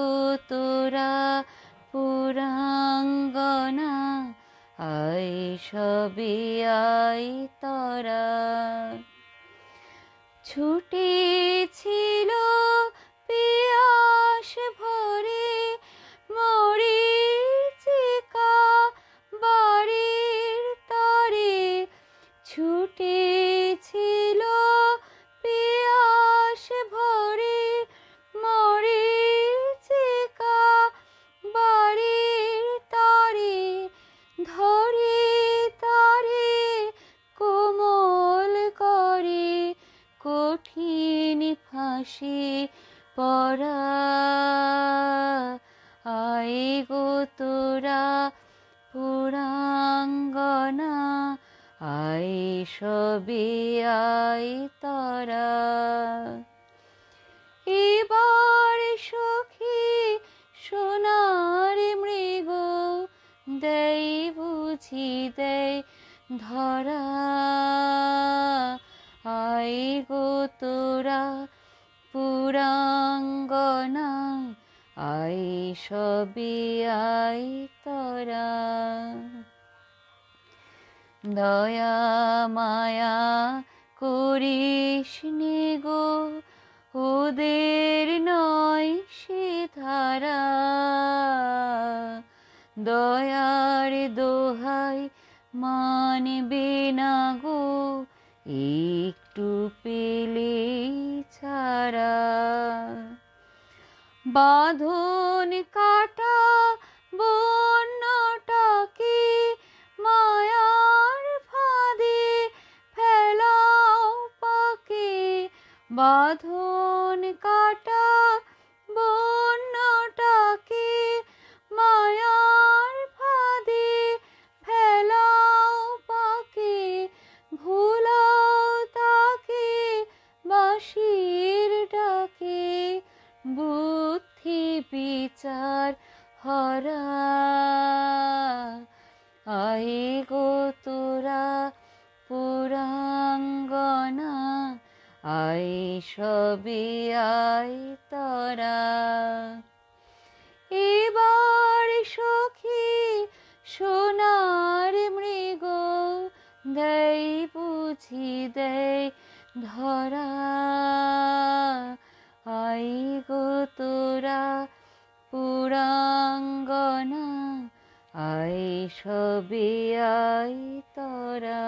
গো তোরা পুরাঙ্গনা, আয় সবে আয় তোরা। ছুটেছিল পিয়াস ভরে মরীচিকা বাড়ির তরে, ছুটেছিল পিয়াস ভরে মরীচিকা বাড়ির তরে, ধরে তারে কোমল করে কঠিন ফাঁসি পরা, আয় গো তোরা পুরাঙ্গনা, আয় সবে আয় তোরা। এবার সখী সোনার মৃগ দেয় বুঝি দেয় ধরা, আয় গো তোরা পুরাঙ্গনা, আয় সবে আয় তোরা। দয়া মায়া করিস নে গো, ওদের নয় সে ধারা, দয়ার দোহাই মানবে না গো, একটু পেলে ছাড়া। বাঁধন কাটা বন্যটাকে মায়ার ফাঁদে ফেলাও পাকে, বাঁধন কাটা বন্যটাকে মায়ার ফাঁদে ফেলাও পাকে, ভুলাও তাকে বাঁশির ডাকে, বুদ্ধি বিচার হরা, আয় গো তোরা পুরাঙ্গনা, আয় সবে আয় তোরা। এবার সখী সোনার মৃগ দেয় বুঝি দেয় ধরা, আয় গো তোরা পুরাঙ্গনা, আয় সবে আয় তোরা।